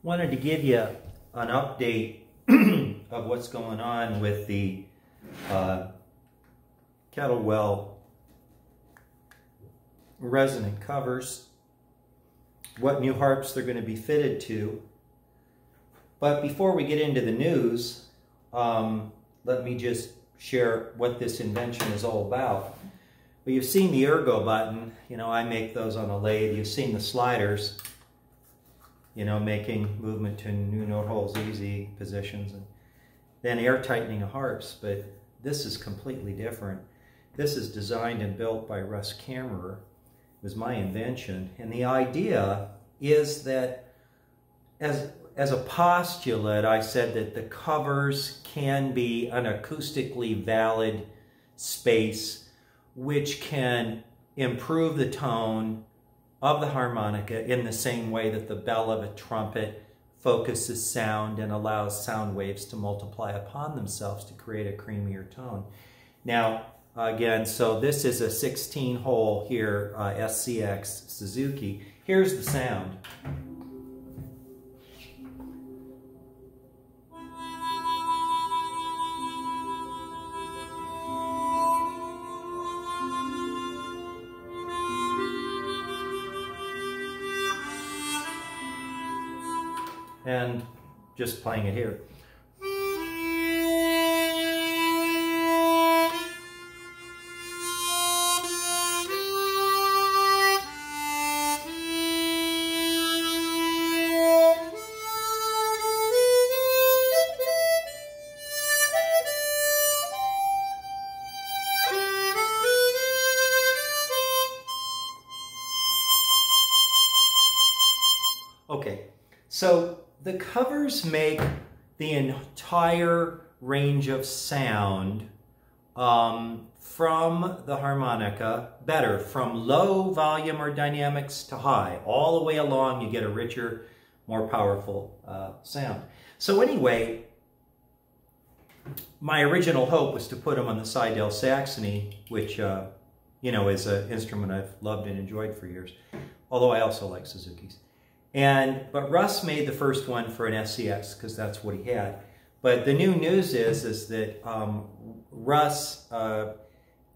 Wanted to give you an update of what's going on with the Kettlewell Resonant Covers, what new harps they're going to be fitted to. But before we get into the news, let me just share what this invention is all about. Well, you've seen the ERGO button. You know, I make those on a lathe. You've seen the sliders, you know, making movement to new note holes, easy positions, and then air tightening of harps. But this is completely different. This is designed and built by Russ Camerer. It was my invention. And the idea is that as a postulate, I said that the covers can be an acoustically valid space which can improve the tone of the harmonica in the same way that the bell of a trumpet focuses sound and allows sound waves to multiply upon themselves to create a creamier tone. Now, again, so this is a 16-hole here, SCX Suzuki. Here's the sound. And just playing it here. Okay, so the covers make the entire range of sound from the harmonica better, from low volume or dynamics to high. All the way along you get a richer, more powerful sound. So anyway, my original hope was to put them on the Seydel Saxony, which you know, is an instrument I've loved and enjoyed for years, although I also like Suzuki's. But Russ made the first one for an SCX because that's what he had. But the new news is that Russ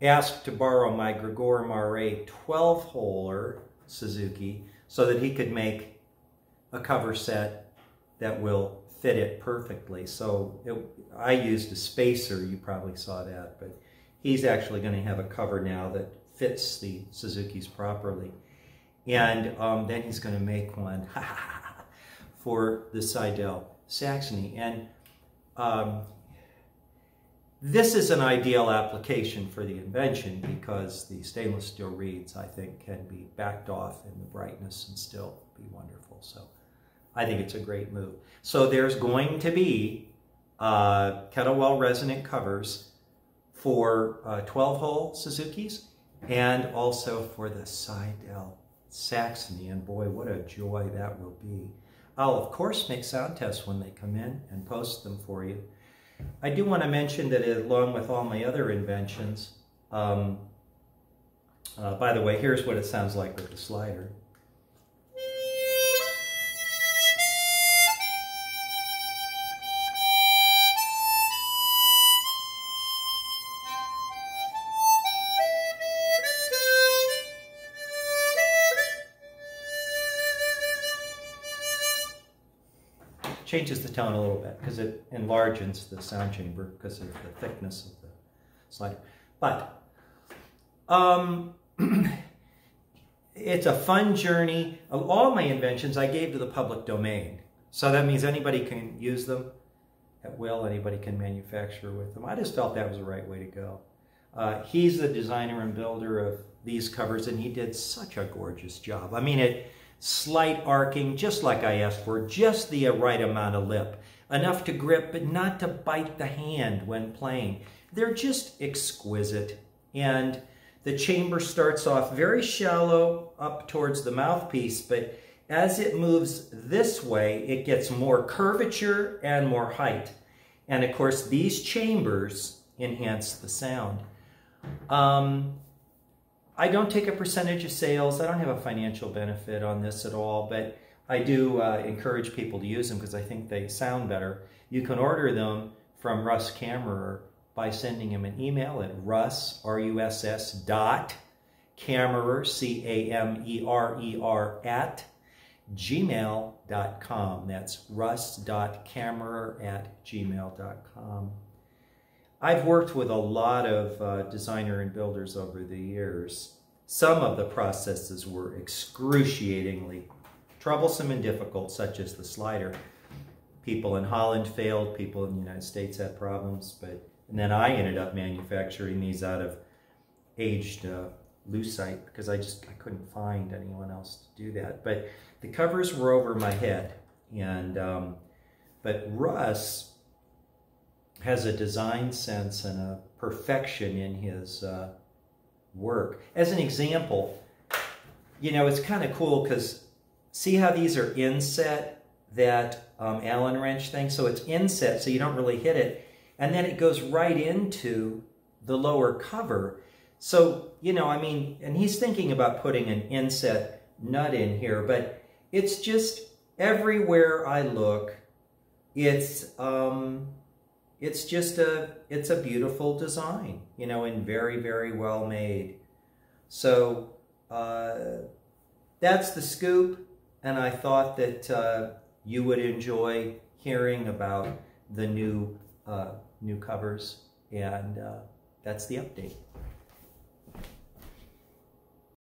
asked to borrow my Maret 12-holer Suzuki so that he could make a cover set that will fit it perfectly. So I used a spacer, you probably saw that, but he's actually going to have a cover now that fits the Suzuki's properly. And then he's going to make one for the Seydel Saxony. And this is an ideal application for the invention because the stainless steel reeds, I think, can be backed off in the brightness and still be wonderful. So I think it's a great move. So there's going to be Kettlewell Resonant Covers for 12-hole Suzukis and also for the Seydel Saxony, and boy, what a joy that will be. I'll of course make sound tests when they come in and post them for you. I do want to mention that along with all my other inventions, by the way, here's what it sounds like with the slider. Changes the tone a little bit because it enlarges the sound chamber because of the thickness of the slider. But it's a fun journey. All my inventions I gave to the public domain. So that means anybody can use them at will, anybody can manufacture with them. I just felt that was the right way to go. He's the designer and builder of these covers, and he did such a gorgeous job. I mean, slight arcing, just like I asked for, just the right amount of lip. Enough to grip, but not to bite the hand when playing. They're just exquisite. And the chamber starts off very shallow up towards the mouthpiece, but as it moves this way, it gets more curvature and more height. And of course, these chambers enhance the sound. I don't take a percentage of sales. I don't have a financial benefit on this at all, but I do encourage people to use them because I think they sound better. You can order them from Russ Camerer by sending him an email at Russ, R-U-S-S, dot Camerer, C-A-M-E-R-E-R, at gmail.com. That's russ.camerer@gmail.com. I've worked with a lot of designer and builders over the years. Some of the processes were excruciatingly troublesome and difficult, such as the slider. People in Holland failed, people in the United States had problems, and then I ended up manufacturing these out of aged lucite because I couldn't find anyone else to do that. But the covers were over my head, and but Russ has a design sense and a perfection in his work. As an example, you know, it's kind of cool because see how these are inset, that Allen wrench thing? So it's inset, so you don't really hit it. And then it goes right into the lower cover. So, you know, I mean, and he's thinking about putting an inset nut in here, but it's just everywhere I look, it's a beautiful design, you know, and very, very well made. So that's the scoop, and I thought that you would enjoy hearing about the new covers, and that's the update.